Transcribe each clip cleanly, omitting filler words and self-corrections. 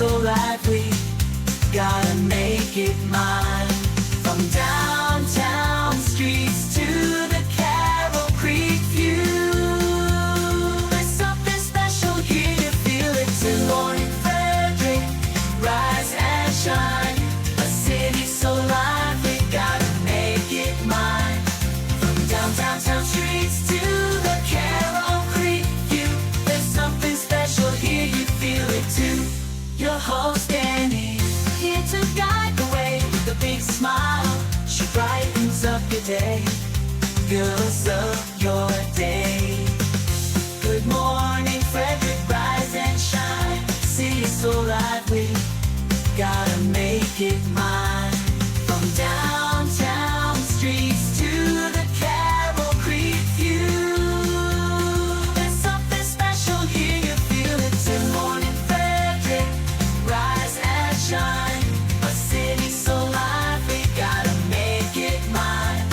so lively, gotta make it mine. From downtown streets to the Carroll Creek view, there's something special here, you feel it too. Good morning Frederick, rise and shine. A city so lively, gotta make it mine. From downtown streets to the Carroll Creek view, there's something special here, you feel it too. Your host Dani, here to guide the way with a big smile. She brightens up your day, girls of your day. Good morning Frederick, rise and shine. City so lively, gotta make it mine. From downtown streets to the Carroll Creek view, there's something special here, you feel it too. Good morning Frederick, rise and shine. A city so lively, gotta make it mine.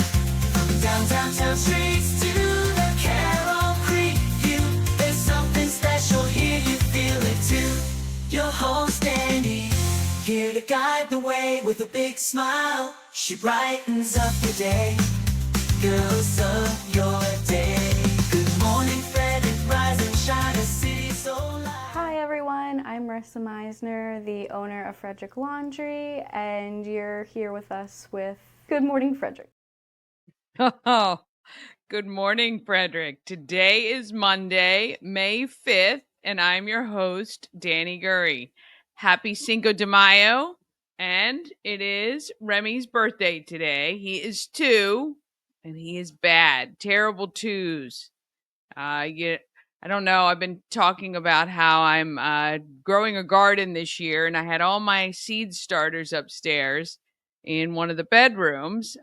From downtown streets to the Carroll Creek view, there's something special here, you feel it too. Your host Dani, here to guide the way with a big smile. She brightens up your day, girls of your day. Good morning Frederick, rise and shine. A city so lively. Hi everyone, I'm Marissa Meisner, the owner of Frederick Laundry, and you're here with us with Good Morning Frederick. Oh, good morning, Frederick. Today is Monday, May 5th, and I'm your host, Dani Gurry. Happy Cinco de Mayo, and it is Remy's birthday today. He is 2, and he is bad. Terrible 2s. I don't know. I've been talking about how I'm growing a garden this year, and I had all my seed starters upstairs in one of the bedrooms.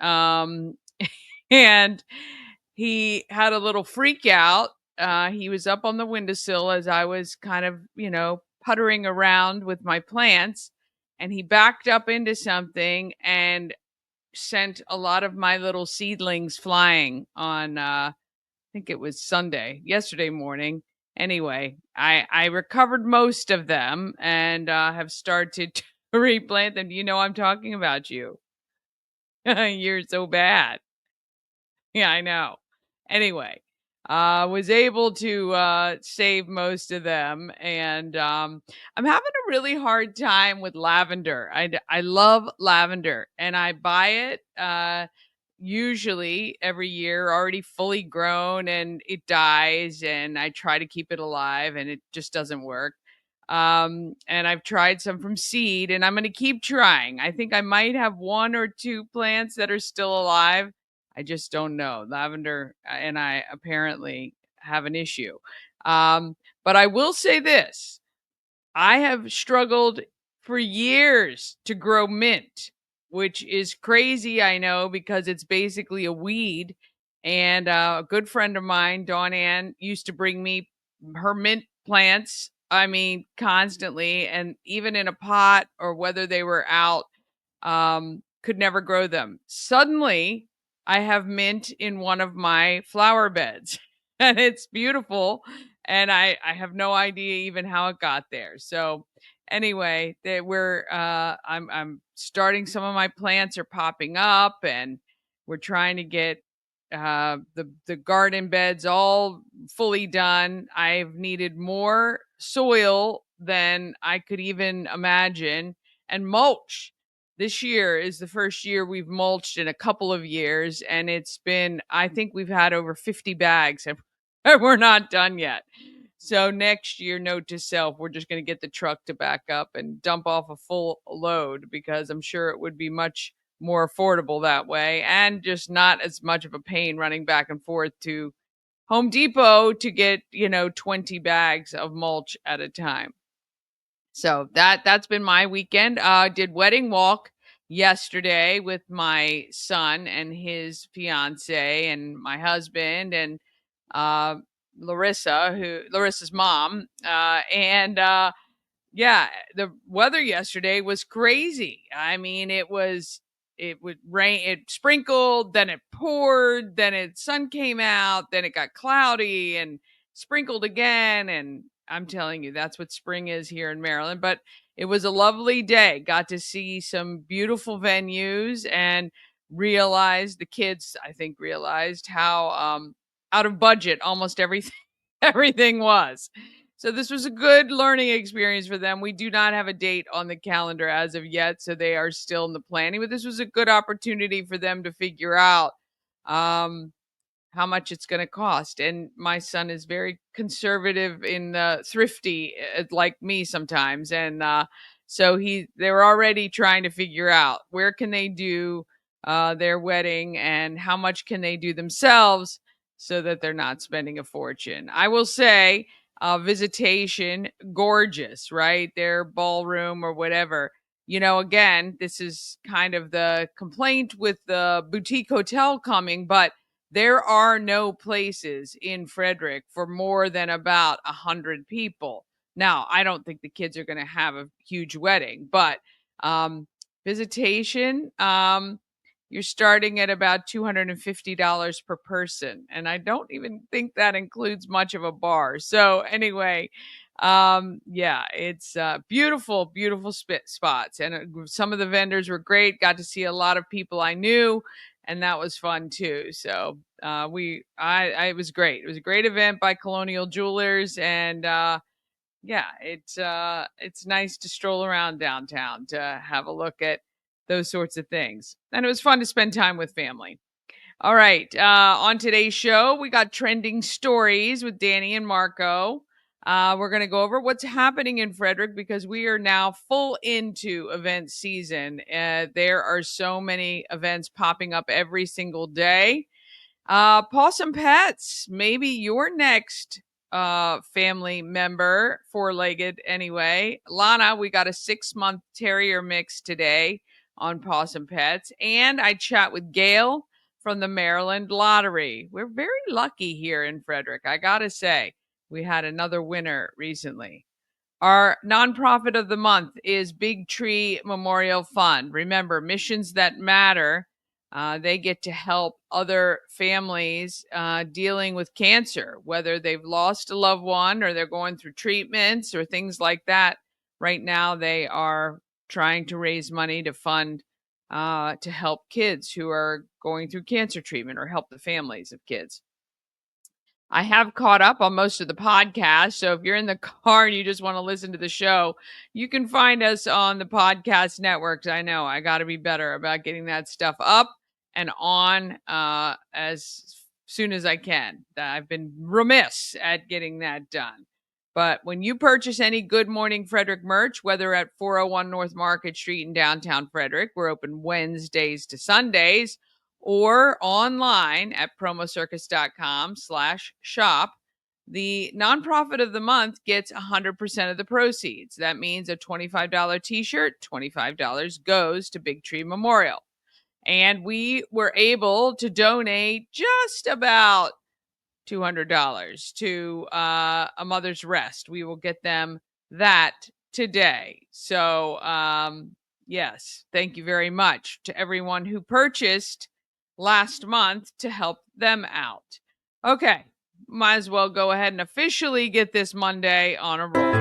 And he had a little freak out. He was up on the windowsill as I was kind of, puttering around with my plants, and he backed up into something and sent a lot of my little seedlings flying on I think it was yesterday morning. Anyway, I recovered most of them and have started to replant them. You know I'm talking about you. You're so bad. Yeah, I know. Anyway, was able to save most of them, and I'm having a really hard time with lavender. I love lavender, and I buy it usually every year, already fully grown, and it dies, and I try to keep it alive, and it just doesn't work. And I've tried some from seed, and I'm going to keep trying. I think I might have 1 or 2 plants that are still alive. I just don't know. Lavender and I apparently have an issue. But I will say this. I have struggled for years to grow mint, which is crazy, I know, because it's basically a weed. And a good friend of mine, Dawn Ann, used to bring me her mint plants, I mean, constantly, and even in a pot or whether they were out, could never grow them. Suddenly, I have mint in one of my flower beds, and it's beautiful. And I have no idea even how it got there. So anyway, I'm starting, some of my plants are popping up, and we're trying to get the garden beds all fully done. I've needed more soil than I could even imagine, and mulch. This year is the first year we've mulched in a couple of years, and I think we've had over 50 bags, and we're not done yet. So next year, note to self, we're just going to get the truck to back up and dump off a full load, because I'm sure it would be much more affordable that way, and just not as much of a pain running back and forth to Home Depot to get, 20 bags of mulch at a time. So that's been my weekend. Did wedding walk yesterday with my son and his fiance and my husband and uh, Larissa's mom. And yeah, the weather yesterday was crazy. I mean, it would rain, it sprinkled, then it poured, then sun came out, then it got cloudy and sprinkled again, and I'm telling you, that's what spring is here in Maryland. But it was a lovely day. Got to see some beautiful venues and realized the kids, I think, realized how out of budget almost everything everything was. So this was a good learning experience for them. We do not have a date on the calendar as of yet, so they are still in the planning. But this was a good opportunity for them to figure out um, how much it's gonna cost, and my son is very conservative in, thrifty, like me sometimes, and, so they were already trying to figure out where can they do, their wedding and how much can they do themselves so that they're not spending a fortune. I will say, visitation, gorgeous, right? Their ballroom or whatever. Again, this is kind of the complaint with the boutique hotel coming, but there are no places in Frederick for more than about 100 people. Now, I don't think the kids are going to have a huge wedding, but um, visitation, you're starting at about $250 per person. And I don't even think that includes much of a bar. So, anyway, yeah, it's beautiful, beautiful spots. And some of the vendors were great. Got to see a lot of people I knew, and that was fun too. So it was great. It was a great event by Colonial Jewelers, and yeah, it's nice to stroll around downtown to have a look at those sorts of things, and it was fun to spend time with family. All right, on today's show, we got trending stories with Dani and Marco. We're going to go over what's happening in Frederick because we are now full into event season. There are so many events popping up every single day. Pawsome Pets, maybe your next family member, four-legged anyway. Lana, we got a 6-month Terrier mix today on Pawsome Pets. And I chat with Gail from the Maryland Lottery. We're very lucky here in Frederick, I gotta say. We had another winner recently. Our nonprofit of the month is Big Tree Memorial Fund. Remember, missions that matter. They get to help other families dealing with cancer, whether they've lost a loved one or they're going through treatments or things like that. Right now, they are trying to raise money to fund to help kids who are going through cancer treatment or help the families of kids. I have caught up on most of the podcasts. So if you're in the car and you just want to listen to the show, you can find us on the podcast networks. I know I got to be better about getting that stuff up and on as soon as I can. I've been remiss at getting that done. But when you purchase any Good Morning Frederick merch, whether at 401 North Market Street in downtown Frederick, we're open Wednesdays to Sundays, or online at promocircus.com/shop. The nonprofit of the month gets 100% of the proceeds. That means a $25 t-shirt, $25 goes to Big Tree Memorial. And we were able to donate just about $200 to A Mother's Rest. We will get them that today. So, yes, thank you very much to everyone who purchased last month to help them out. Okay, might as well go ahead and officially get this Monday on a roll.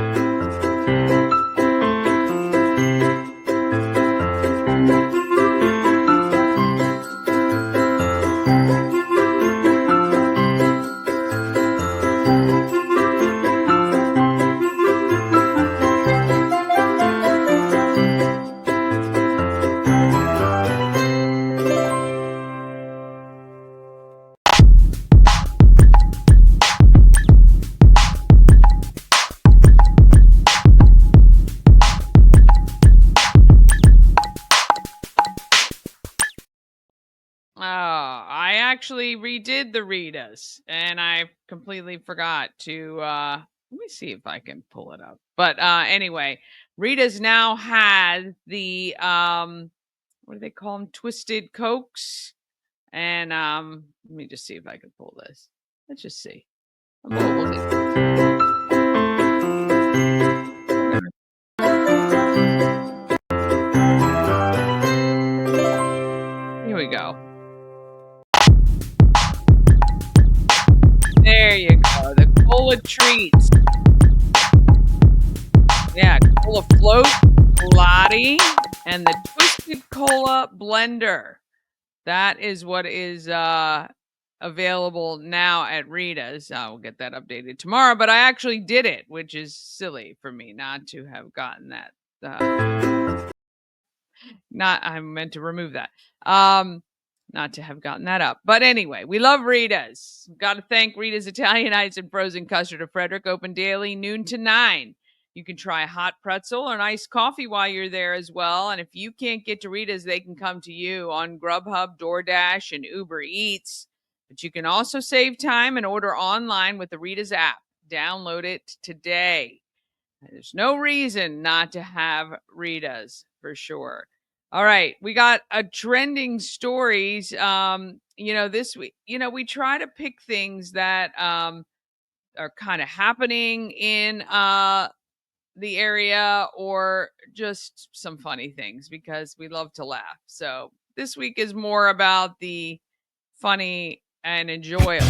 I actually redid the Ritas and I completely forgot to let me see if I can pull it up. But anyway, Rita's now had the what do they call them? Twisted Cokes. And let me just see if I can pull this. Let's just see. Here we go. There you go. The cola treats. Yeah, Cola Float, Lottie, and the Twisted Cola Blender. That is what is available now at Rita's. We'll get that updated tomorrow, but I actually did it, which is silly for me not to have gotten that. I meant to remove that. Not to have gotten that up. But anyway, we love Rita's. Got to thank Rita's Italian Ice and Frozen Custard of Frederick, open daily, noon to 9. You can try a hot pretzel or an iced coffee while you're there as well. And if you can't get to Rita's, they can come to you on Grubhub, DoorDash, and Uber Eats. But you can also save time and order online with the Rita's app. Download it today. There's no reason not to have Rita's for sure. All right, we got a trending stories. This week, we try to pick things that are kind of happening in the area or just some funny things because we love to laugh. So this week is more about the funny and enjoyable.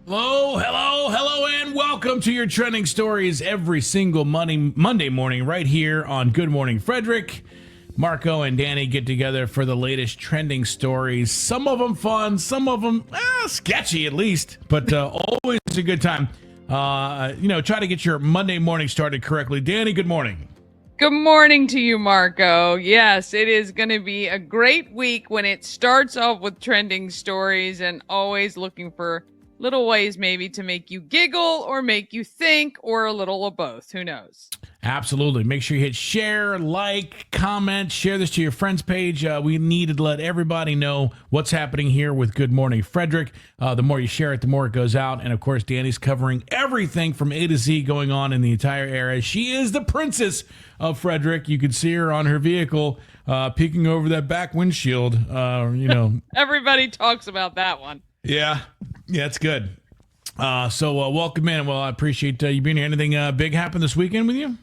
Hello, and welcome to your trending stories every single Monday morning right here on Good Morning Frederick. Marco and Dani get together for the latest trending stories. Some of them fun, some of them sketchy at least, but always a good time. Try to get your Monday morning started correctly. Dani, good morning. Good morning to you, Marco. Yes, it is going to be a great week when it starts off with trending stories and always looking for little ways maybe to make you giggle or make you think or a little of both. Who knows? Absolutely. Make sure you hit share, like, comment, share this to your friends page. We need to let everybody know what's happening here with Good Morning Frederick. The more you share it, the more it goes out. And of course, Dani's covering everything from A to Z going on in the entire area. She is the princess of Frederick. You can see her on her vehicle peeking over that back windshield. Everybody talks about that one. Yeah, it's good. So welcome in. Well, I appreciate you being here. Anything big happened this weekend with you?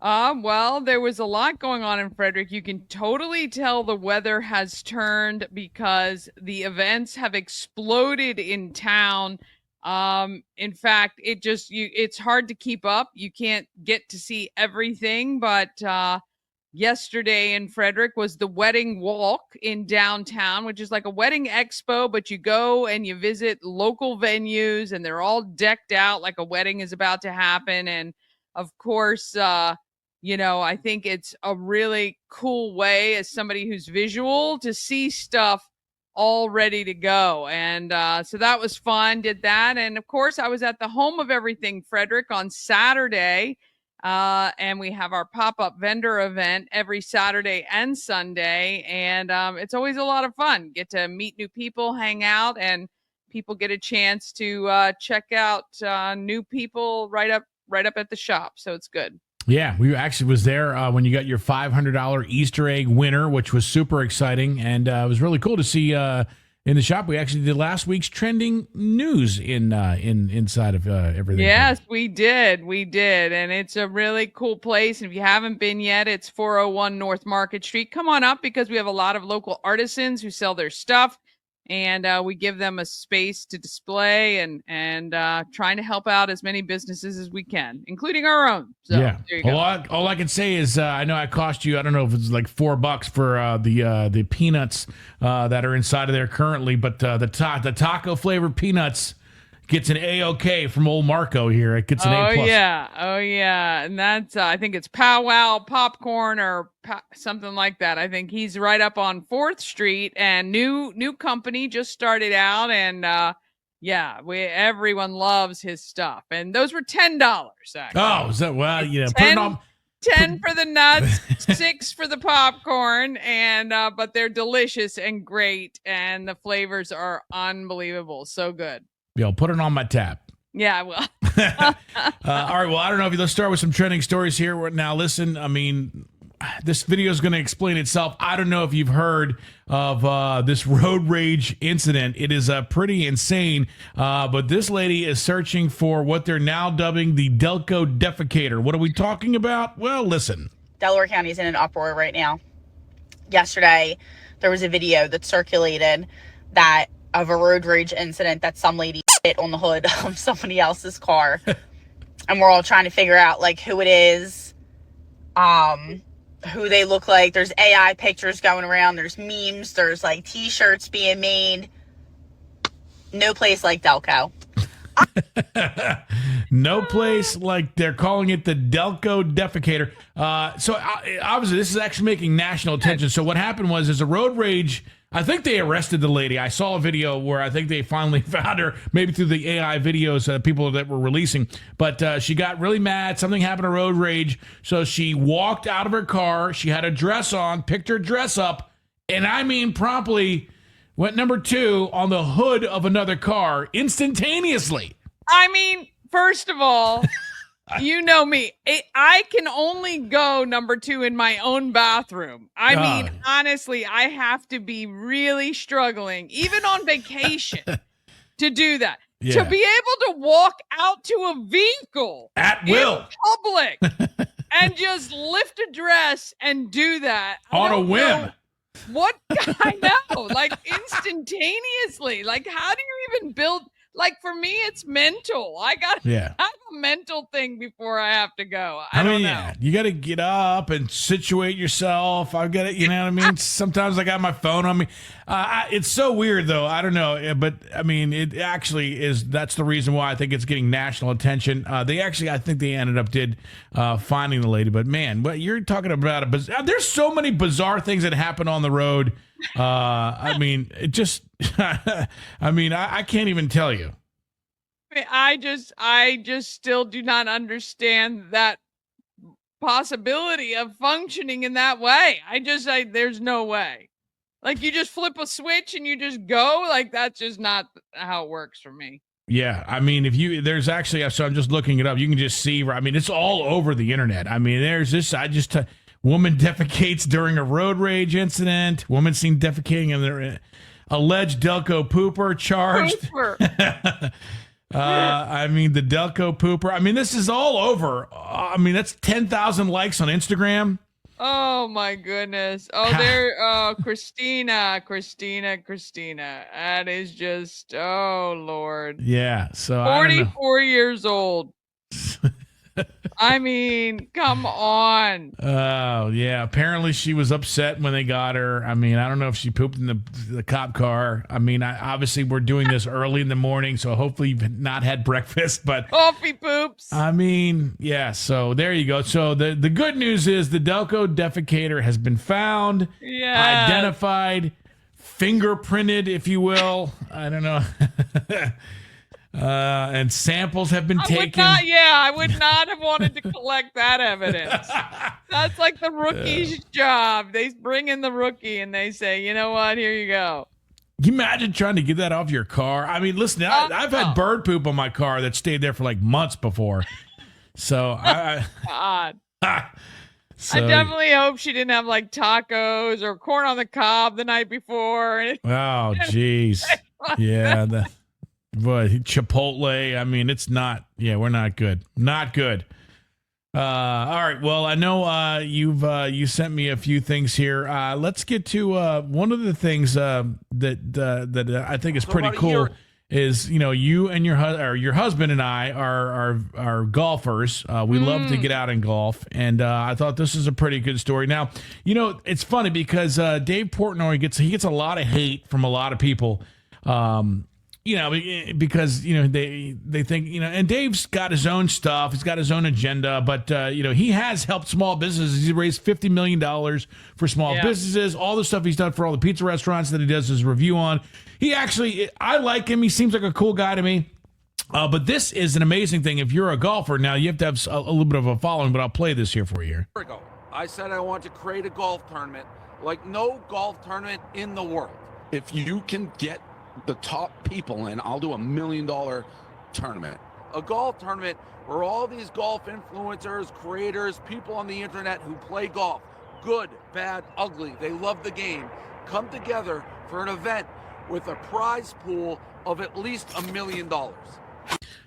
Well, there was a lot going on in Frederick. You can totally tell the weather has turned because the events have exploded in town. In fact, it's hard to keep up. You can't get to see everything, but yesterday in Frederick was the wedding walk in downtown, which is like a wedding expo, but you go and you visit local venues and they're all decked out like a wedding is about to happen. And of course, I think it's a really cool way as somebody who's visual to see stuff all ready to go. And so that was fun, did that. And of course, I was at the Home of Everything Frederick on Saturday. And we have our pop-up vendor event every Saturday and Sunday. And it's always a lot of fun. Get to meet new people, hang out, and people get a chance to check out new people right up at the shop. So it's good. Yeah, we actually was there when you got your $500 Easter egg winner, which was super exciting. And it was really cool to see in the shop. We actually did last week's trending news inside of everything. Yes, we did. And it's a really cool place. And if you haven't been yet, it's 401 North Market Street. Come on up because we have a lot of local artisans who sell their stuff. And we give them a space to display and trying to help out as many businesses as we can, including our own. So, yeah. There you go. All I can say is I know I cost you, I don't know if it's like $4 for the peanuts that are inside of there currently, but the taco flavored peanuts gets an A-OK from old Marco here. It gets an A+. Oh, yeah. And that's, I think it's Powwow Popcorn or something like that. I think he's right up on 4th Street and new company just started out. And everyone loves his stuff. And those were $10, actually. Oh, is that, well, 10, put it on. 10 for the nuts, 6 for the popcorn, and but they're delicious and great. And the flavors are unbelievable. So good. Put it on my tab. Yeah, I will. All right. Well, I don't know if let's start with some trending stories here. Now, listen, I mean, this video is going to explain itself. I don't know if you've heard of this road rage incident. It is pretty insane. But this lady is searching for what they're now dubbing the Delco defecator. What are we talking about? Well, listen. Delaware County is in an uproar right now. Yesterday, there was a video that circulated of a road rage incident that some lady hit on the hood of somebody else's car. And we're all trying to figure out, like, who it is, who they look like. There's AI pictures going around. There's memes. There's, like, T-shirts being made. No place like Delco. No place like, they're calling it the Delco Defecator. So obviously this is actually making national attention. So what happened was, there's a road rage. I think they arrested the lady. I saw a video where I think they finally found her, maybe through the AI videos, people that were releasing. But she got really mad. Something happened to road rage. So she walked out of her car. She had a dress on, picked her dress up, and I mean promptly went number 2 on the hood of another car instantaneously. I mean, first of all, you know me. I can only go number 2 in my own bathroom. I mean, honestly, I have to be really struggling, even on vacation, to do that. Yeah. To be able to walk out to a vehicle At will. in public and just lift a dress and do that. On a whim. What I know, like instantaneously. Like, how do you even build? Like, for me, it's mental. I got to have a mental thing before I have to go. I don't know. Yeah, you got to get up and situate yourself. I've got to, you know what I mean? Sometimes I got my phone on me. It's so weird, though. I don't know. But, I mean, it actually is. That's the reason why I think it's getting national attention. They actually, I think they ended up finding the lady. But, man, what you're talking about, there's so many bizarre things that happen on the road. I mean, it just, I mean, I can't even tell you. I just still do not understand that possibility of functioning in that way. There's no way. Like, you just flip a switch and you just go. Like, that's just not how it works for me. Yeah, I mean, there's actually, so I'm just looking it up. You can just see, I mean, it's all over the internet. I mean, there's this, woman defecates during a road rage incident. Woman seen defecating in their alleged Delco pooper charged. I mean, the Delco pooper. I mean, this is all over. I mean, that's 10,000 likes on Instagram. Oh my goodness. Christina. That is just, oh Lord. Yeah. So 44 years old. I mean, come on. Oh, yeah. Apparently she was upset when they got her. I mean, I don't know if she pooped in the cop car. I mean, obviously we're doing this early in the morning, so hopefully you've not had breakfast. But coffee poops. I mean, yeah. So there you go. So the good news is the Delco defecator has been found, identified, fingerprinted, if you will. I don't know. And samples have been taken. I would not have wanted to collect that evidence. That's like the rookie's job. They bring in the rookie and they say, you know what, here you go. Can you imagine trying to get that off your car? I mean, listen, I've had bird poop on my car that stayed there for like months before. So God. So, I definitely hope she didn't have like tacos or corn on the cob the night before. Oh, jeez. Yeah. But Chipotle, I mean, it's not. Yeah, we're not good. Not good. All right. Well, I know you sent me a few things here. Let's get to one of the things that I think is pretty cool. Is, you know, you and your husband and I are golfers. We love to get out and golf, and I thought this is a pretty good story. Now, you know, it's funny because Dave Portnoy gets a lot of hate from a lot of people. You know, because, you know, they think, you know, and Dave's got his own stuff. He's got his own agenda. But, you know, he has helped small businesses. He's raised $50 million for small businesses. All the stuff he's done for all the pizza restaurants that he does his review on. I like him. He seems like a cool guy to me. But this is an amazing thing. If you're a golfer, now you have to have a little bit of a following, but I'll play this here for you. I said I want to create a golf tournament like no golf tournament in the world. If you can get the top people in, I'll do $1 million tournament. A golf tournament where all these golf influencers, creators, people on the internet who play golf, good, bad, ugly, they love the game, come together for an event with a prize pool of at least $1 million.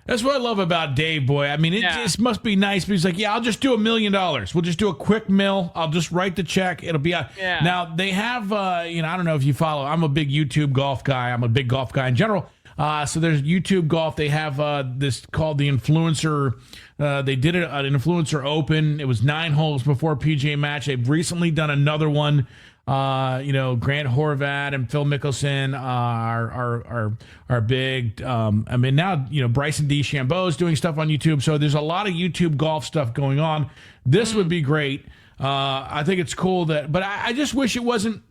That's what I love about Dave, boy. I mean, it just must be nice. But he's like, yeah, I'll just do $1 million. We'll just do a quick mill. I'll just write the check. It'll be out. Yeah. Now, they have, I don't know if you follow. I'm a big YouTube golf guy. I'm a big golf guy in general. So there's YouTube golf. They have this called the Influencer. They did an Influencer Open. It was 9 holes before PGA match. They've recently done another one. Grant Horvat and Phil Mickelson are big. Now, Bryson DeChambeau is doing stuff on YouTube. So there's a lot of YouTube golf stuff going on. This would be great. I think it's cool but I just wish it wasn't,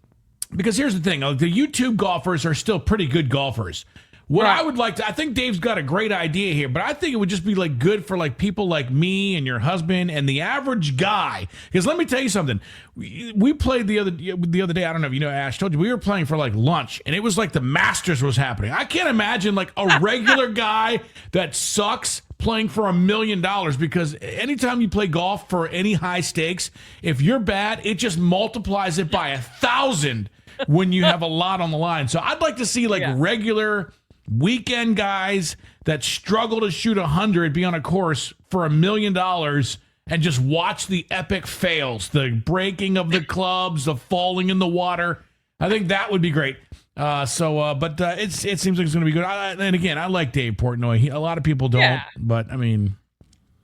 because here's the thing. The YouTube golfers are still pretty good golfers. What I would like to, I think Dave's got a great idea here, but I think it would just be good for people like me and your husband and the average guy. Because let me tell you something, we played the other day. I don't know if you know, Ash told you we were playing for lunch, and it was like the Masters was happening. I can't imagine a regular guy that sucks playing for $1 million, because anytime you play golf for any high stakes, if you're bad, it just multiplies it by 1,000 when you have a lot on the line. So I'd like to see regular weekend guys that struggle to shoot 100 be on a course for $1 million and just watch the epic fails, the breaking of the clubs, the falling in the water. I think that would be great. It seems like it's going to be good. And again, I like Dave Portnoy. A lot of people don't, but I mean.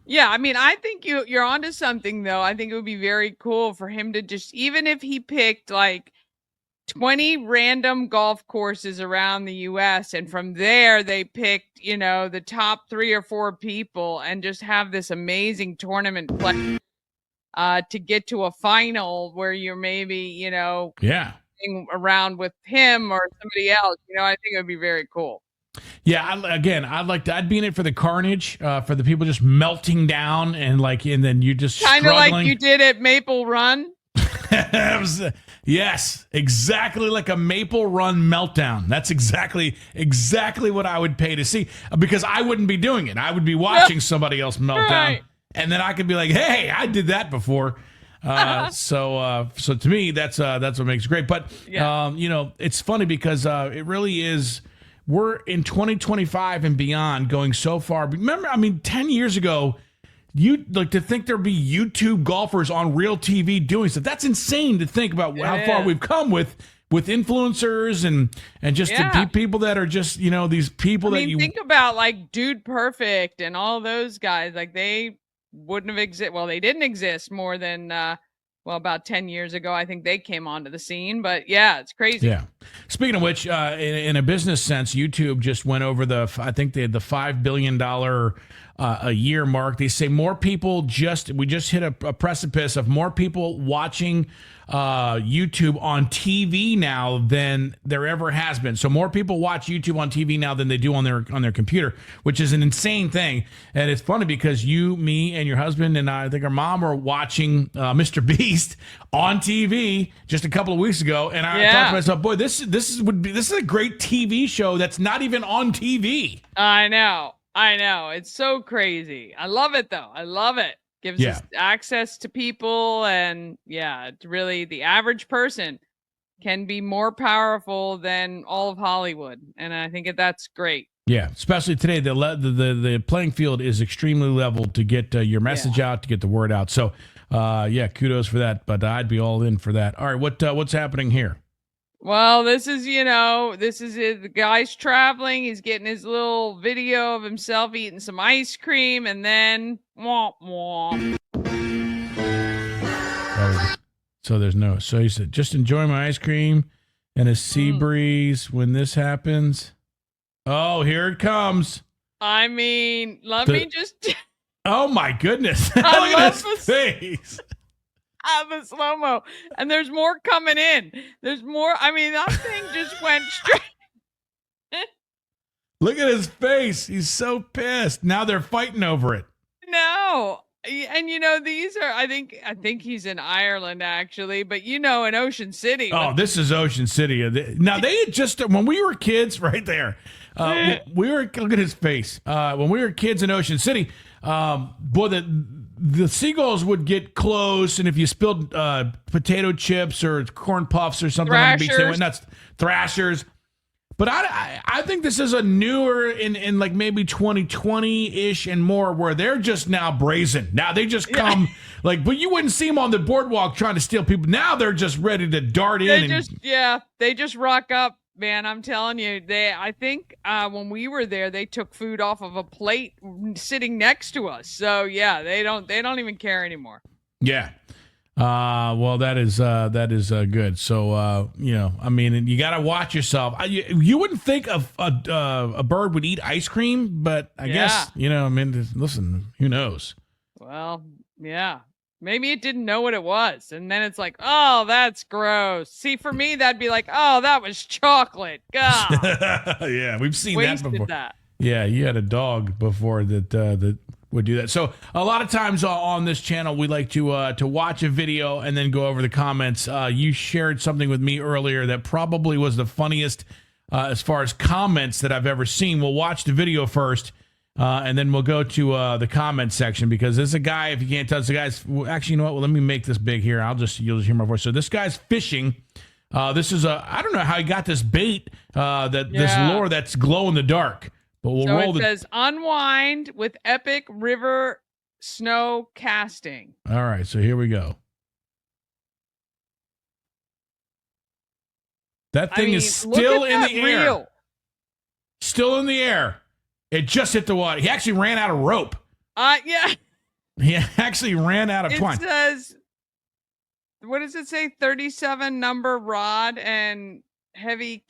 Yeah, I think you're onto something, though. I think it would be very cool for him to just, even if he picked 20 random golf courses around the U.S. and from there they picked, the top 3 or 4 people, and just have this amazing tournament play to get to a final where you're maybe, around with him or somebody else. I think it would be very cool. Yeah, I'd be in it for the carnage, for the people just melting down and then you just kind of like you did at Maple Run. Yes, exactly like a Maple Run meltdown. That's exactly what I would pay to see, because I wouldn't be doing it. I would be watching somebody else melt down, and then I could be like, "Hey, I did that before." So to me, that's what makes it great. But it's funny because it really is. We're in 2025 and beyond, going so far. Remember, 10 years ago, to think there'd be YouTube golfers on real TV doing stuff. That's insane to think about how far we've come with influencers and just the people that are just, these people think about Dude Perfect and all those guys. They wouldn't have existed. Well, they didn't exist more than about 10 years ago. I think they came onto the scene, but it's crazy. Yeah. Speaking of which, in a business sense, YouTube just went over I think they had the $5 billion a year mark. They say more people we just hit a precipice of more people watching YouTube on TV now than there ever has been. So more people watch YouTube on TV now than they do on their computer, which is an insane thing. And it's funny because you, me, and your husband and I think our mom were watching Mr. Beast on TV just a couple of weeks ago, and I thought to myself, boy, this is a great TV show that's not even on TV. I know. It's so crazy. I love it, though. I love it. Gives us access to people, and it's really the average person can be more powerful than all of Hollywood, and I think that's great. Yeah, especially today, the playing field is extremely level to get your message out, to get the word out. So, kudos for that. But I'd be all in for that. All right, what's happening here? Well, this is it. The guy's traveling. He's getting his little video of himself eating some ice cream, and then womp womp. So he said, just enjoy my ice cream and a sea breeze when this happens. Oh, here it comes. Let me just. Oh my goodness! Look at his face. The slow-mo, and there's more coming in. There's more. That thing just went straight. Look at his face. He's so pissed. Now they're fighting over it. No. And these are, I think he's in Ireland actually, but in Ocean City. Oh, this is Ocean City. Now they had just, when we were kids right there, look at his face. When we were kids in Ocean City, the seagulls would get close, and if you spilled potato chips or corn puffs or something on the beach, they went nuts. Thrashers. But I think this is a newer in like maybe 2020-ish and more where they're just now brazen. Now they just come like, but you wouldn't see them on the boardwalk trying to steal people. Now they're just ready to dart in. They just rock up, man. I'm telling you, I think when we were there, they took food off of a plate sitting next to us. So yeah, they don't even care anymore. Yeah. Well, that is good. So, I mean, you got to watch yourself. You wouldn't think a bird would eat ice cream, but I guess, I mean, listen, who knows? Well, yeah, maybe it didn't know what it was. And then it's like, oh, that's gross. See, for me, that'd be like, oh, that was chocolate. God. Yeah. We've seen Wasted that before. That. Yeah. You had a dog before that would do that. So a lot of times on this channel, we like to watch a video and then go over the comments. You shared something with me earlier that probably was the funniest as far as comments that I've ever seen. We'll watch the video first, and then we'll go to the comment section because there's a guy. If you can't tell, the guy's actually, you know what? Well, let me make this big here. You'll just hear my voice. So this guy's fishing. This is I don't know how he got this bait. This lure that's glow in the dark. But we'll roll says unwind with epic river snow casting. All right, so here we go. That thing is still in the air. Still in the air. It just hit the water. He actually ran out of rope. Yeah. He actually ran out of twine. It says, what does it say? 37 number rod and heavy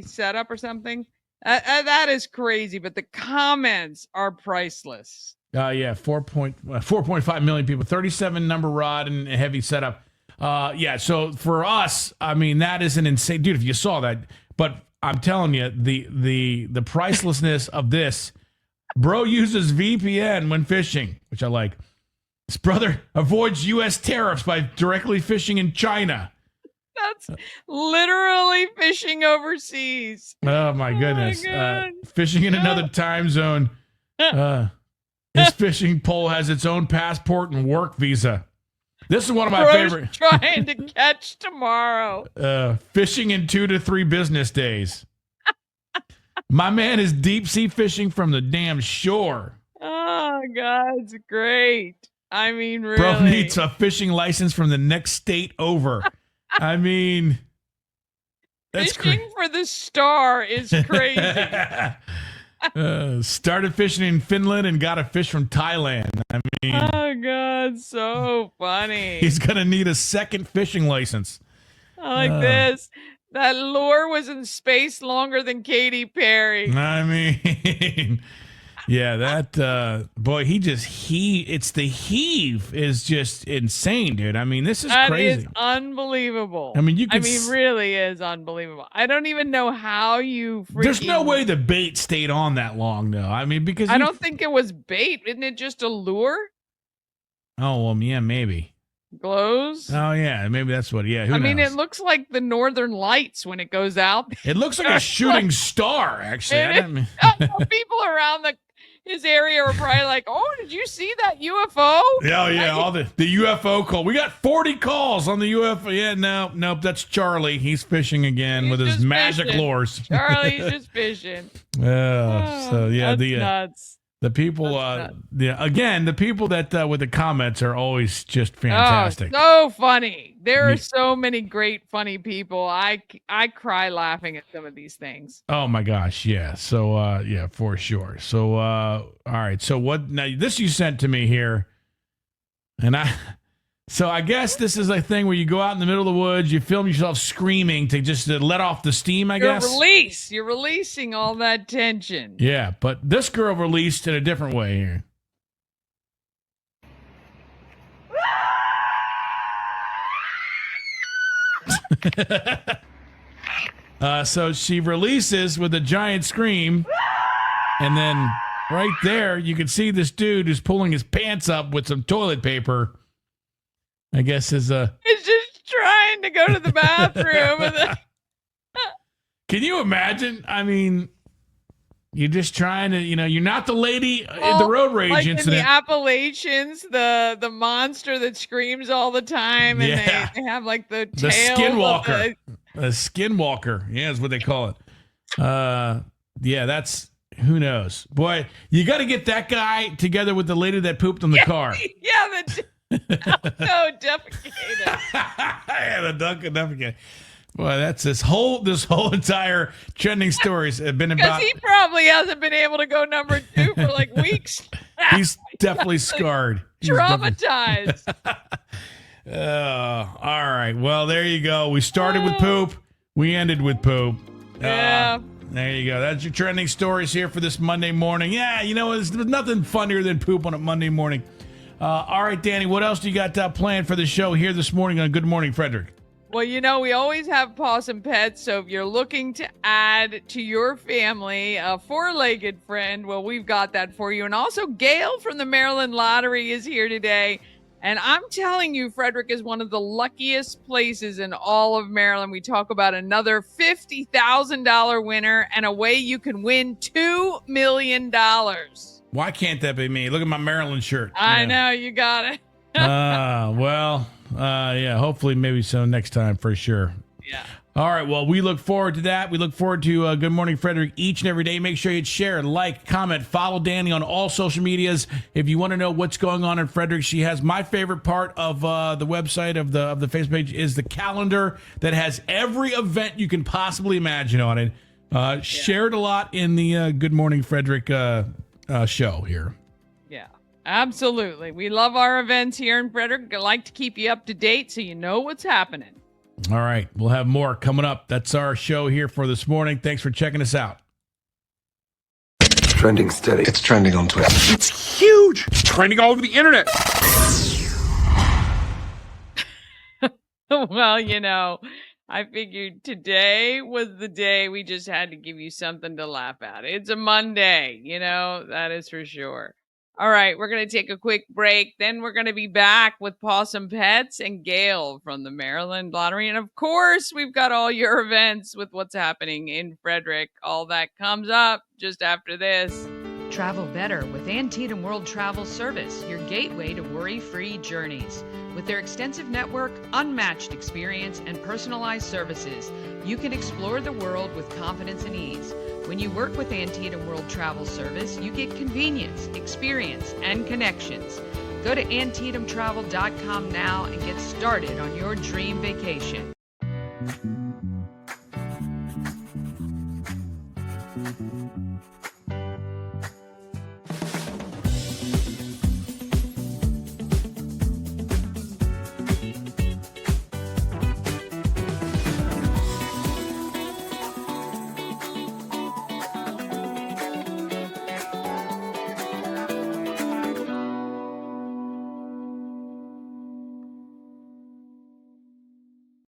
setup or something. That is crazy, but the comments are priceless. 4.5 million people, 37 number rod and a heavy setup. So for us, I mean, that is an insane, dude, if you saw that, but I'm telling you, the pricelessness of this, bro uses VPN when fishing, which I like. His brother avoids U.S. tariffs by directly fishing in China. That's literally fishing overseas. Oh my goodness. God. Fishing in another time zone. His fishing pole has its own passport and work visa. This is one of my favorite. Trying to catch tomorrow. Fishing in 2 to 3 business days. My man is deep sea fishing from the damn shore. Oh God, it's great. I mean, really. Bro needs a fishing license from the next state over. I mean, that's fishing for the star is crazy. Started fishing in Finland and got a fish from Thailand. I mean, oh God, so funny. He's gonna need a second fishing license. I like this. That lure was in space longer than Katy Perry. I mean, yeah, that boy, it's the heave is just insane, dude. I mean, this is crazy. That is unbelievable. I mean, really is unbelievable. I don't even know how you There's no way the bait stayed on that long, though. I mean, because I don't think it was bait. Isn't it just a lure? Oh, well, yeah, maybe. Glows? Oh, yeah, maybe that's what, who knows? mean, it looks like the Northern Lights when it goes out. It looks like a shooting star, actually. People around his area are probably like, oh, did you see that UFO? Oh, yeah, all the UFO call. We got 40 calls on the UFO. Yeah, nope, that's Charlie. He's fishing again with his magic lures. Charlie's just fishing. Nuts. The people, again, the people that with the comments are always just fantastic. Oh, so funny. There are so many great, funny people. I cry laughing at some of these things. Oh my gosh, yeah. So, for sure. So, all right. So what? Now this you sent to me here, and I guess this is a thing where you go out in the middle of the woods, you film yourself screaming to just let off the steam, I guess. You're releasing all that tension. Yeah, but this girl released in a different way here. So she releases with a giant scream, and then right there you can see this dude who's pulling his pants up with some toilet paper. I guess is He's just trying to go to the bathroom. Can you imagine? I mean, You're just trying to, you're not the lady in the road rage like incident. in the Appalachians, the monster that screams all the time, and they have like the tail skinwalker. A skinwalker. Yeah, is what they call it. Yeah, that's, who knows. Boy, you got to get that guy together with the lady that pooped in the car. Yeah, no, defecated. Yeah, the duck defecated. Boy, that's this whole entire trending stories have been about. Because he probably hasn't been able to go number 2 for like weeks. He's definitely scarred. Traumatized. All right. Well, there you go. We started with poop. We ended with poop. Yeah. There you go. That's your trending stories here for this Monday morning. Yeah, there's nothing funnier than poop on a Monday morning. All right, Dani, what else do you got planned for the show here this morning on Good Morning Frederick? Well, we always have possum pets, so if you're looking to add to your family a 4-legged friend, well, we've got that for you. And also, Gail from the Maryland Lottery is here today. And I'm telling you, Frederick is one of the luckiest places in all of Maryland. We talk about another $50,000 winner and a way you can win $2 million. Why can't that be me? Look at my Maryland shirt. I know, you got it. Yeah, hopefully maybe so next time for sure. Yeah. All right, well, we look forward to that. We look forward to Good Morning Frederick each and every day. Make sure you share, like, comment, follow Dani on all social medias. If you want to know what's going on in Frederick, she has my favorite part of the website of the Facebook page is the calendar that has every event you can possibly imagine on it. Shared a lot in the Good Morning Frederick show here. Yeah, absolutely. We love our events here in Frederick. I like to keep you up to date so you know what's happening. All right. We'll have more coming up. That's our show here for this morning. Thanks for checking us out. Trending steady. It's trending on Twitter. It's huge. It's trending all over the internet. Well, I figured today was the day we just had to give you something to laugh at. It's a Monday, that is for sure. All right, we're going to take a quick break. Then we're going to be back with Possum Pets and Gail from the Maryland Lottery. And of course, we've got all your events with what's happening in Frederick. All that comes up just after this. Travel better with Antietam World Travel Service, your gateway to worry-free journeys. With their extensive network, unmatched experience, and personalized services, you can explore the world with confidence and ease. When you work with Antietam World Travel Service, you get convenience, experience, and connections. Go to AntietamTravel.com now and get started on your dream vacation.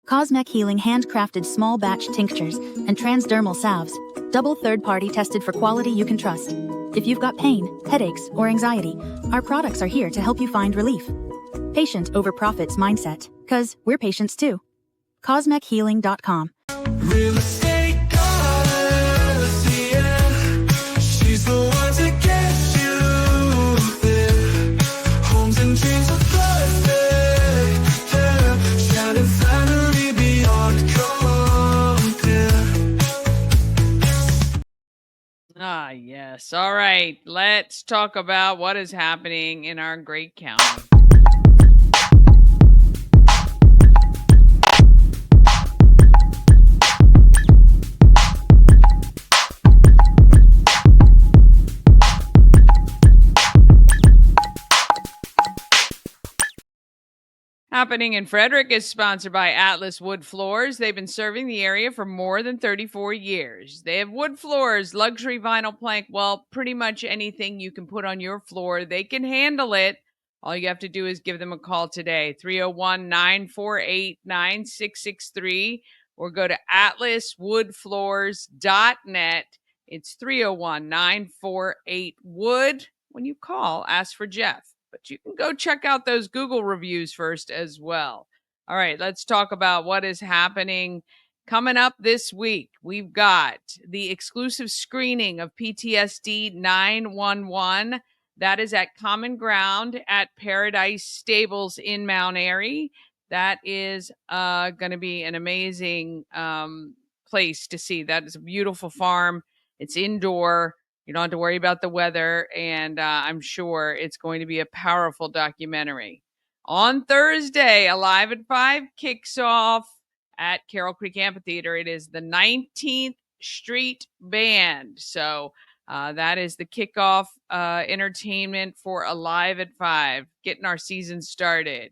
Cosmec Healing handcrafted small batch tinctures and transdermal salves, double third-party tested for quality you can trust. If you've got pain, headaches, or anxiety, our products are here to help you find relief. Patient over profits mindset, 'cause we're patients too. CosmecHealing.com. Real estate goddess, yeah. She's the one to get you there. Homes and dreams are perfect, yeah. Shining finally beyond compare. Ah, yes. All right. Let's talk about what is happening in our great county. Happening in Frederick is sponsored by Atlas Wood Floors. They've been serving the area for more than 34 years. They have wood floors, luxury vinyl plank, well, pretty much anything you can put on your floor. They can handle it. All you have to do is give them a call today, 301-948-9663, or go to atlaswoodfloors.net. It's 301-948-WOOD. When you call, ask for Jeff. But you can go check out those Google reviews first as well. All right, let's talk about what is happening Coming up this week, we've got the exclusive screening of PTSD 911. That is at Common Ground at Paradise Stables in Mount Airy. That is going to be an amazing place to see. That is a beautiful farm. It's indoor. You don't have to worry about the weather. And I'm sure it's going to be a powerful documentary. On Thursday, Alive at 5 kicks off at Carroll Creek Amphitheater. It is the 19th Street Band. So that is the kickoff entertainment for Alive at 5, getting our season started.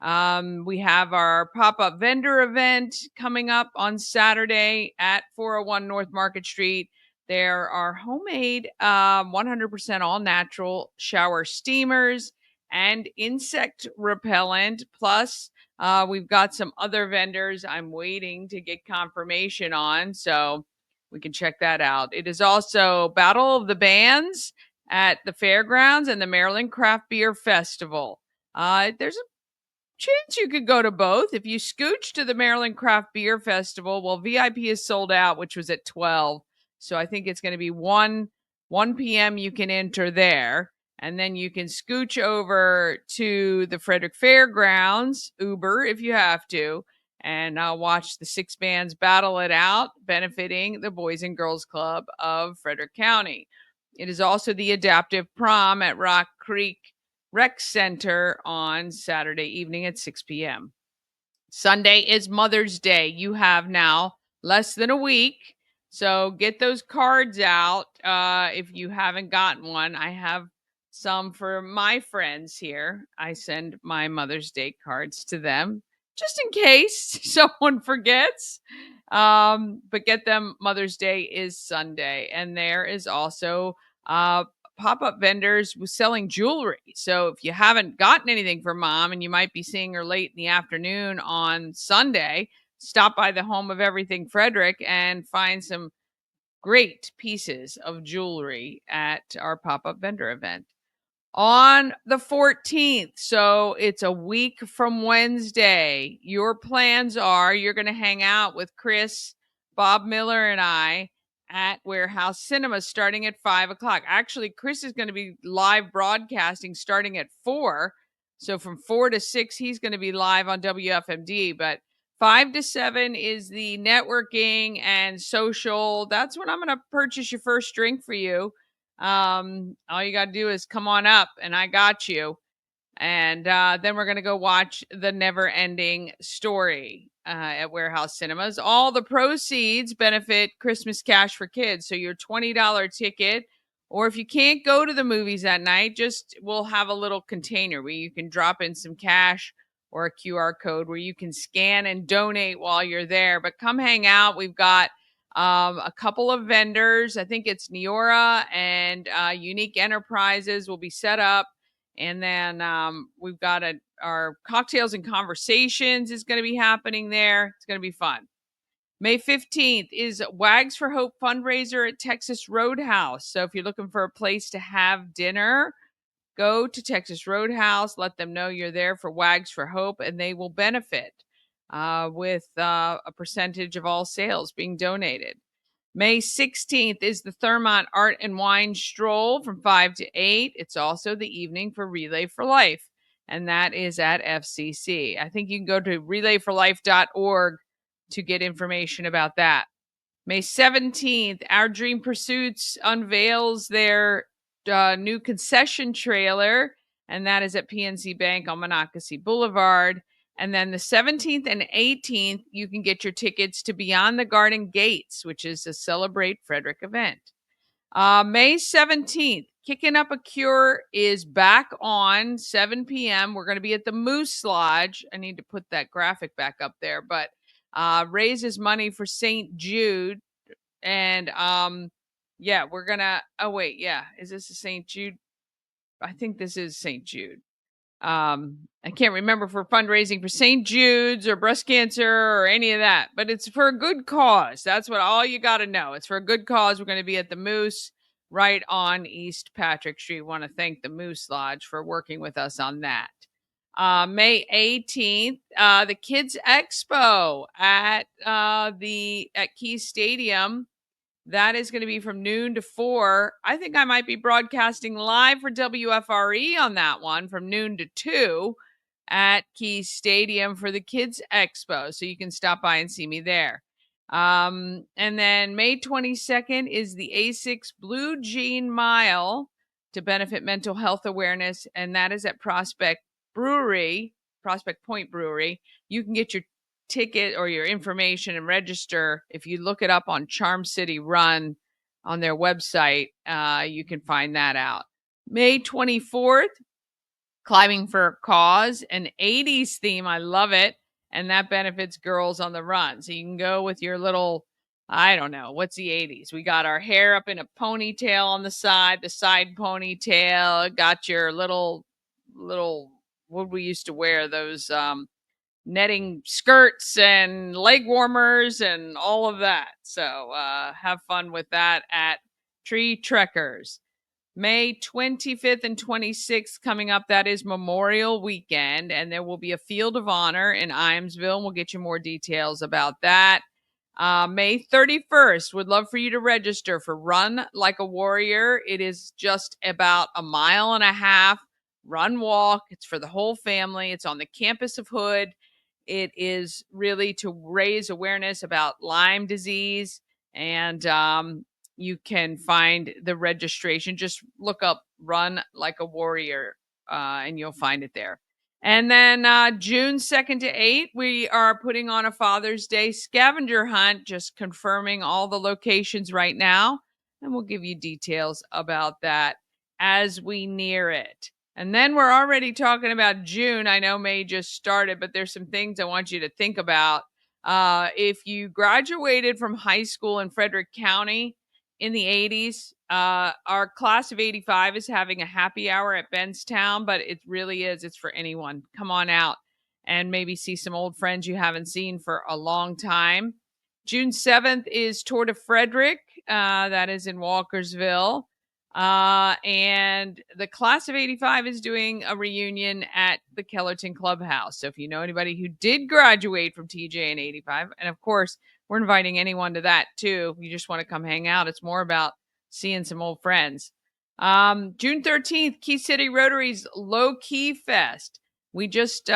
We have our pop-up vendor event coming up on Saturday at 401 North Market Street. There are homemade 100% all natural shower steamers and insect repellent. Plus, we've got some other vendors I'm waiting to get confirmation on, so we can check that out. It is also Battle of the Bands at the fairgrounds and the Maryland Craft Beer Festival. There's a chance you could go to both. If you scooch to the Maryland Craft Beer Festival, well, VIP is sold out, which was at 12. So I think it's going to be 1 p.m. you can enter there. And then you can scooch over to the Frederick Fairgrounds, Uber if you have to, and watch the 6 bands battle it out, benefiting the Boys and Girls Club of Frederick County. It is also the Adaptive Prom at Rock Creek Rec Center on Saturday evening at 6 p.m. Sunday is Mother's Day. You have now less than a week. So get those cards out if you haven't gotten one. I have some for my friends here. I send my Mother's Day cards to them just in case someone forgets. But get them. Mother's Day is Sunday. And there is also pop-up vendors with selling jewelry. So if you haven't gotten anything for mom and you might be seeing her late in the afternoon on Sunday, stop by the Home of Everything Frederick and find some great pieces of jewelry at our pop-up vendor event. On the 14th, so it's a week from Wednesday, your plans are you're going to hang out with Chris, Bob Miller, and I at Warehouse Cinema starting at 5 o'clock. Actually, Chris is going to be live broadcasting starting at 4. So from 4 to 6, he's going to be live on WFMD. But 5 to 7 is the networking and social. That's when I'm going to purchase your first drink for you. All you got to do is come on up and I got you. And then we're going to go watch The Never Ending Story at Warehouse Cinemas. All the proceeds benefit Christmas Cash for Kids. So your $20 ticket, or if you can't go to the movies that night, just we'll have a little container where you can drop in some cash or a QR code where you can scan and donate while you're there. But come hang out. We've got a couple of vendors. I think it's Neora and Unique Enterprises will be set up. And then we've got our Cocktails and Conversations is going to be happening there. It's going to be fun. May 15th is Wags for Hope fundraiser at Texas Roadhouse. So if you're looking for a place to have dinner, go to Texas Roadhouse. Let them know you're there for Wags for Hope, and they will benefit with a percentage of all sales being donated. May 16th is the Thurmont Art and Wine Stroll from 5 to 8. It's also the evening for Relay for Life, and that is at FCC. I think you can go to relayforlife.org to get information about that. May 17th, Our Dream Pursuits unveils their new concession trailer, and that is at PNC Bank on Monocacy Boulevard. And then the 17th and 18th, you can get your tickets to Beyond the Garden Gates, which is a Celebrate Frederick event. May 17th, Kicking Up a Cure is back on 7 p.m. We're going to be at the Moose Lodge. I need to put that graphic back up there, but raises money for St. Jude. And yeah, we're going to, oh wait, yeah. Is this a St. Jude? I think this is St. Jude. I can't remember for fundraising for St. Jude's or breast cancer or any of that, but it's for a good cause. That's what all you got to know. It's for a good cause. We're going to be at the Moose right on East Patrick Street. Want to thank the Moose Lodge for working with us on that. May 18th, the Kids Expo at Key Stadium. That is going to be from noon to 4. I think I might be broadcasting live for WFRE on that one from noon to 2 at Key Stadium for the Kids Expo. So you can stop by and see me there. And then May 22nd is the A6 Blue Jean Mile to benefit mental health awareness. And that is at Prospect Point Brewery. You can get your ticket or your information and register if you look it up on Charm City Run on their website. You can find that out. May 24th, Climbing for a Cause, an 80s theme. I love it. And that benefits girls on the run. So you can go with your little, I don't know, what's the 80s? We got our hair up in a ponytail on the side ponytail, got your little, what we used to wear, those netting skirts and leg warmers and all of that. So have fun with that at Tree Trekkers. May 25th and 26th coming up. That is Memorial Weekend, and there will be a Field of Honor in Imesville. We'll get you more details about that. May 31st, would love for you to register for Run Like a Warrior. It is just about a mile and a half run walk. It's for the whole family. It's on the campus of Hood. It is really to raise awareness about Lyme disease, and you can find the registration. Just look up Run Like a Warrior, and you'll find it there. And then June 2nd to 8th, we are putting on a Father's Day scavenger hunt, just confirming all the locations right now. And we'll give you details about that as we near it. And then we're already talking about June. I know May just started, but there's some things I want you to think about. If you graduated from high school in Frederick County in the 80s, our class of 85 is having a happy hour at Benstown, but it really is. It's for anyone. Come on out and maybe see some old friends you haven't seen for a long time. June 7th is Tour de Frederick. That is in Walkersville. And the class of 85 is doing a reunion at the Kellerton Clubhouse. So if you know anybody who did graduate from TJ in 85, and of course, we're inviting anyone to that too. If you just want to come hang out, it's more about seeing some old friends. June 13th, Key City Rotary's Low Key Fest. We just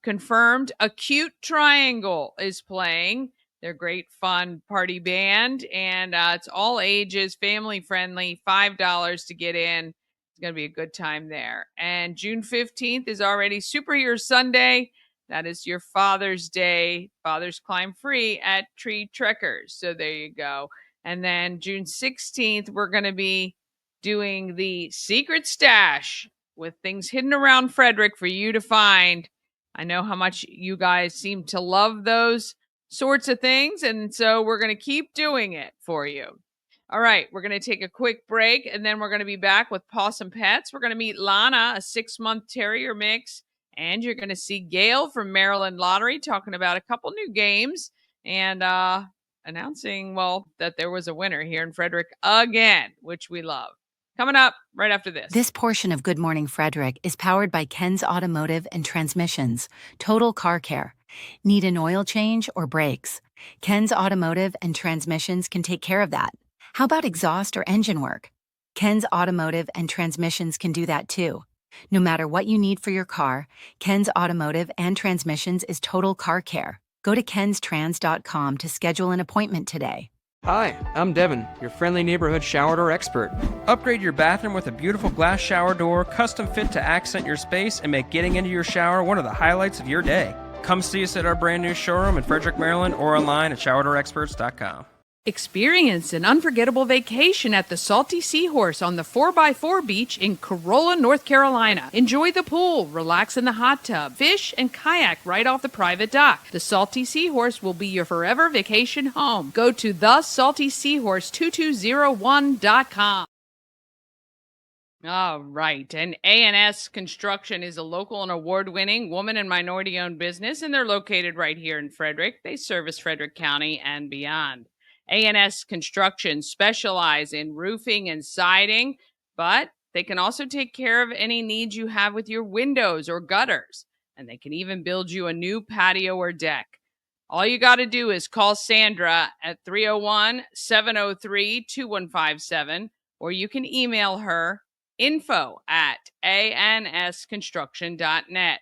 confirmed Acute Triangle is playing. They're a great, fun party band, and it's all ages, family friendly, $5 to get in. It's going to be a good time there. And June 15th is already Superhero Sunday. That is your Father's Day. Fathers climb free at Tree Trekkers. So there you go. And then June 16th, we're going to be doing the Secret Stash with things hidden around Frederick for you to find. I know how much you guys seem to love those sorts of things, and so we're going to keep doing it for you. All right, we're going to take a quick break, and then we're going to be back with Pawsome Pets. We're going to meet Lana, a 6-month Terrier mix, and you're going to see Gail from Maryland Lottery talking about a couple new games and announcing, well, that there was a winner here in Frederick again, which we love. Coming up right after this. This portion of Good Morning Frederick is powered by Ken's Automotive and Transmissions, Total Car Care. Need an oil change or brakes? Ken's Automotive and Transmissions can take care of that. How about exhaust or engine work? Ken's Automotive and Transmissions can do that too. No matter what you need for your car, Ken's Automotive and Transmissions is Total Car Care. Go to kenstrans.com to schedule an appointment today. Hi, I'm Devin, your friendly neighborhood shower door expert. Upgrade your bathroom with a beautiful glass shower door, custom fit to accent your space and make getting into your shower one of the highlights of your day. Come see us at our brand new showroom in Frederick, Maryland, or online at showerdoorexperts.com. Experience an unforgettable vacation at the Salty Seahorse on the 4x4 beach in Corolla, North Carolina. Enjoy the pool, relax in the hot tub, fish, and kayak right off the private dock. The Salty Seahorse will be your forever vacation home. Go to thesaltyseahorse2201.com. All right. And A&S Construction is a local and award-winning woman and minority-owned business, and they're located right here in Frederick. They service Frederick County and beyond. A&S Construction specialize in roofing and siding, but they can also take care of any needs you have with your windows or gutters. and they can even build you a new patio or deck. All you got to do is call Sandra at 301-703-2157, or you can email her info@ansconstruction.net.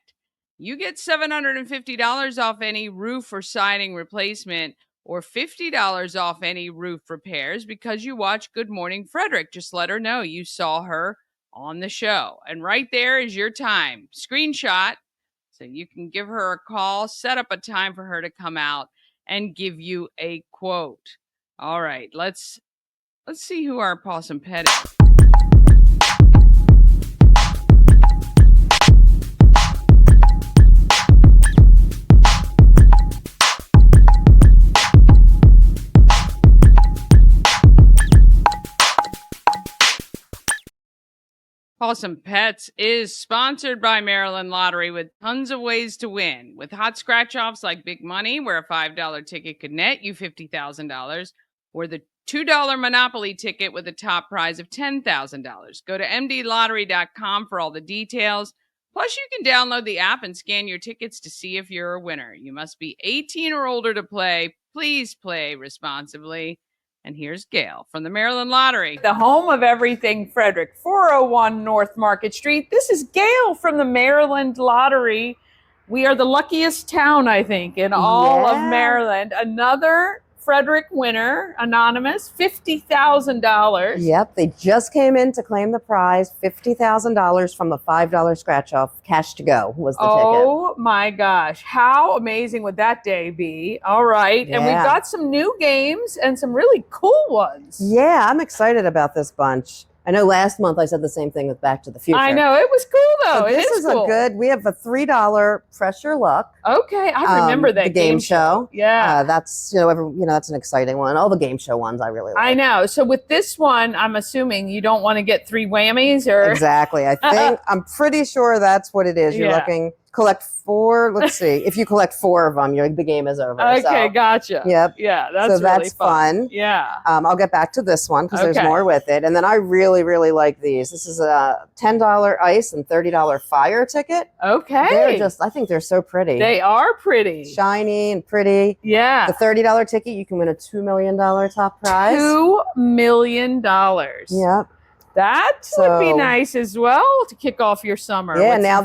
You get $750 off any roof or siding replacement, or $50 off any roof repairs because you watch Good Morning Frederick. Just let her know you saw her on the show. And right there is your time. Screenshot so you can give her a call, set up a time for her to come out and give you a quote. All right, let's see who our possum pet is. Awesome Pets is sponsored by Maryland Lottery with tons of ways to win. With hot scratch-offs like Big Money, where a $5 ticket could net you $50,000, or the $2 Monopoly ticket with a top prize of $10,000. Go to mdlottery.com for all the details. Plus, you can download the app and scan your tickets to see if you're a winner. You must be 18 or older to play. Please play responsibly. And here's Gail from the Maryland Lottery. The home of everything Frederick, 401 North Market Street. This is Gail from the Maryland Lottery. We are the luckiest town, I think, in all of Maryland. Another Frederick winner, anonymous, $50,000. Yep, they just came in to claim the prize, $50,000 from the $5 scratch-off. Cash to go was the ticket. Oh my gosh, how amazing would that day be? All right, and we've got some new games and some really cool ones. Yeah, I'm excited about this bunch. I know last month I said the same thing with Back to the Future. I know, it was cool though. This is cool. a good, we have a $3 Press Your Luck. Okay, I remember that the game show. Yeah. That's, that's an exciting one. All the game show ones I really like. I know. So with this one, I'm assuming you don't want to get 3 whammies or? Exactly. I'm pretty sure that's what it is. You're looking, collect 4. Let's see. If you collect 4 of them, the game is over. Okay, gotcha. Yep. Yeah, that's really fun. Yeah. I'll get back to this one because there's more with it. And then I really, really like these. This is a $10 ice and $30 fire ticket. Okay. I think they're so pretty. They are pretty. Shiny and pretty. Yeah. The $30 ticket, you can win a $2 million top prize. $2 million. Yep. That would be nice as well to kick off your summer. Yeah, with now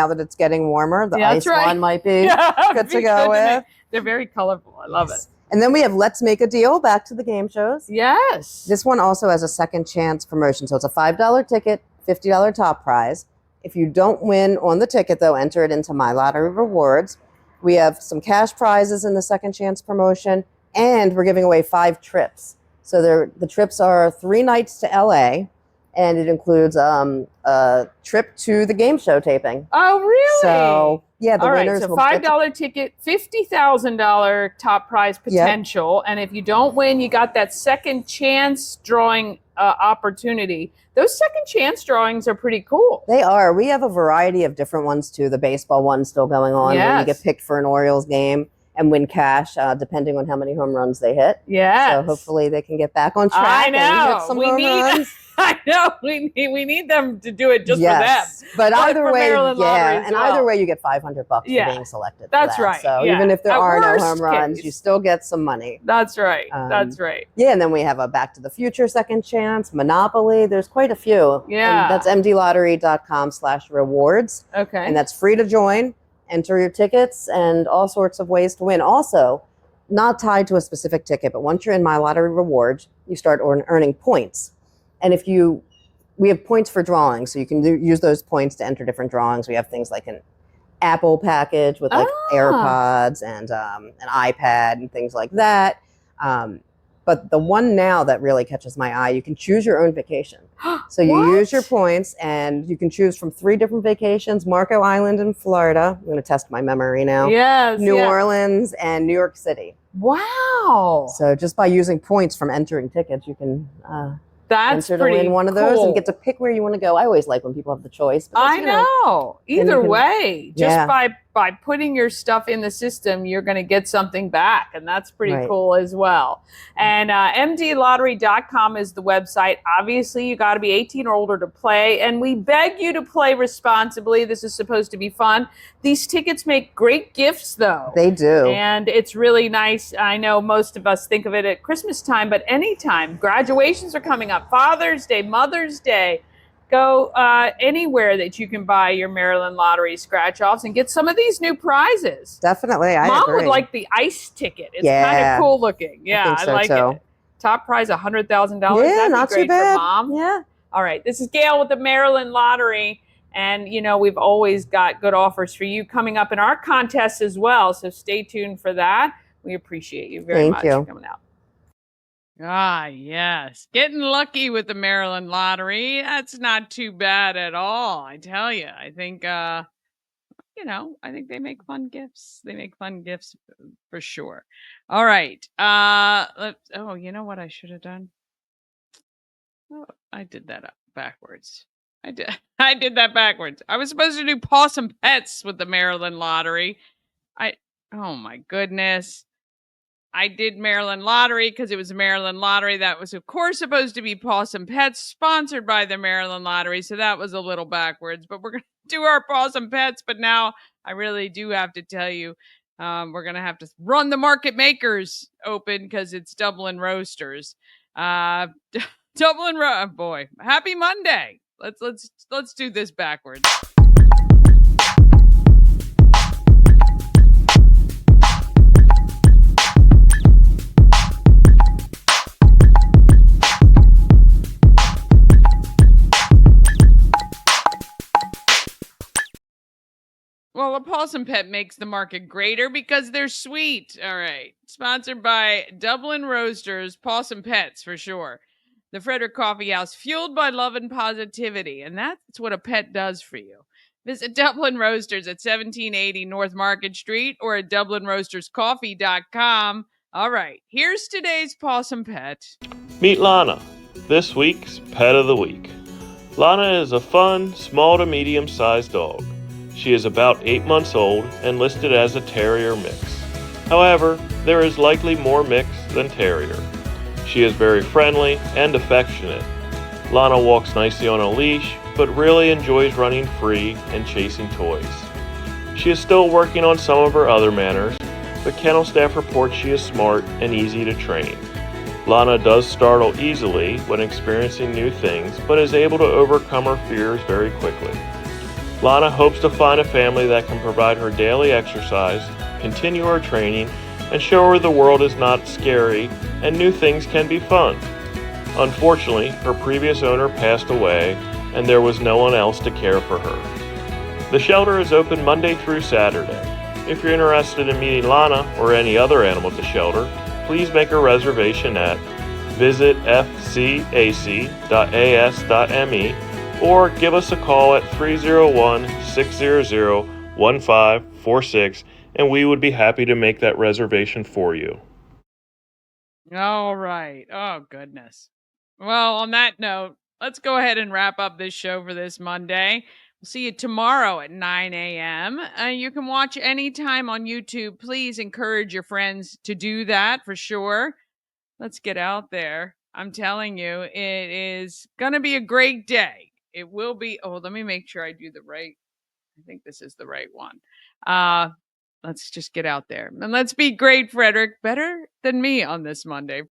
that it's getting warmer, the ice one might be good to go with. They're very colorful. I love it. And then we have Let's Make a Deal, back to the game shows. Yes. This one also has a second chance promotion. So it's a $5 ticket, $50 top prize. If you don't win on the ticket, though, enter it into My Lottery Rewards. We have some cash prizes in the second chance promotion, and we're giving away 5 trips. So the trips are 3 nights to LA, and it includes a trip to the game show taping. Oh, really? So yeah, the winners will get $5 ticket, $50,000 top prize potential, and if you don't win, you got that second chance drawing opportunity. Those second chance drawings are pretty cool. They are. We have a variety of different ones too. The baseball one's still going on. Where you get picked for an Orioles game and win cash, depending on how many home runs they hit. Yeah. So hopefully they can get back on track. I know. And hit some home runs. I know. We need them to do it just for them. But either way, either way, you get $500 for being selected. That's right. So even if there are no home runs, you still get some money. That's right. That's right. Yeah, and then we have a Back to the Future second chance, Monopoly. There's quite a few. Yeah. And that's mdlottery.com/rewards. Okay. And that's free to join. Enter your tickets and all sorts of ways to win. Also, not tied to a specific ticket, but once you're in My Lottery Rewards, you start earning points. And we have points for drawings, so you can use those points to enter different drawings. We have things like an Apple package with like AirPods and an iPad and things like that. But the one now that really catches my eye, you can choose your own vacation. So you use your points and you can choose from 3 different vacations: Marco Island in Florida. I'm going to test my memory now. Yes. New Orleans and New York City. Wow. So just by using points from entering tickets, you can That's enter to pretty win one of those and get to pick where you want to go. I always like when people have the choice. But I know. Either way, just by by putting your stuff in the system, you're going to get something back. And that's pretty Right. cool as well. And mdlottery.com is the website. Obviously, you got to be 18 or older to play. And we beg you to play responsibly. This is supposed to be fun. These tickets make great gifts, though. They do. And it's really nice. I know most of us think of it at Christmas time, but anytime. Graduations are coming up. Father's Day, Mother's Day. Go anywhere that you can buy your Maryland Lottery scratch-offs and get some of these new prizes. Definitely, I Mom agree. would like the ice ticket. It's Yeah. kind of cool looking. Yeah, think so, like too. it. Top prize, $100,000. Yeah, That'd not be too great bad. for Mom. Yeah. All right, this is Gail with the Maryland Lottery. And, you know, we've always got good offers for you coming up in our contests as well. So stay tuned for that. We appreciate you very much for coming out. Ah, yes. Getting lucky with the Maryland Lottery. That's not too bad at all, I tell you. I think, you know, I think they make fun gifts. They make fun gifts for sure. All right. Oh, you know what I should have done? Oh, I did that backwards. I did that backwards. I was supposed to do Possum Pets with the Maryland Lottery. Oh my goodness. I did Maryland Lottery because it was a Maryland Lottery. That was, of course, supposed to be Possum Pets, sponsored by the Maryland Lottery. So that was a little backwards. But we're going to do our Possum Pets. But now I really do have to tell you, we're going to have to run the market makers open because it's Dublin Roasters. Boy, happy Monday. Let's do this backwards. Well, a possum pet makes the market greater because they're sweet. All right. Sponsored by Dublin Roasters, Possum Pets for sure. The Frederick Coffee House, fueled by love and positivity. And that's what a pet does for you. Visit Dublin Roasters at 1780 North Market Street or at DublinRoastersCoffee.com. All right. Here's today's possum pet. Meet Lana, this week's Pet of the Week. Lana is a fun, small to medium-sized dog. She is about 8 months old and listed as a Terrier mix. However, there is likely more mix than Terrier. She is very friendly and affectionate. Lana walks nicely on a leash, but really enjoys running free and chasing toys. She is still working on some of her other manners, but kennel staff reports she is smart and easy to train. Lana does startle easily when experiencing new things, but is able to overcome her fears very quickly. Lana hopes to find a family that can provide her daily exercise, continue her training, and show her the world is not scary and new things can be fun. Unfortunately, her previous owner passed away and there was no one else to care for her. The shelter is open Monday through Saturday. If you're interested in meeting Lana or any other animal at the shelter, please make a reservation at visitfcac.as.me or give us a call at 301-600-1546 and we would be happy to make that reservation for you. All right. Oh, goodness. Well, on that note, let's go ahead and wrap up this show for this Monday. We'll see you tomorrow at 9 a.m. You can watch anytime on YouTube. Please encourage your friends to do that for sure. Let's get out there. I'm telling you, it is going to be a great day. It will be. Oh, let me make sure I do the right. I think this is the right one. Let's just get out there and let's be great, Frederick. Better than me on this Monday.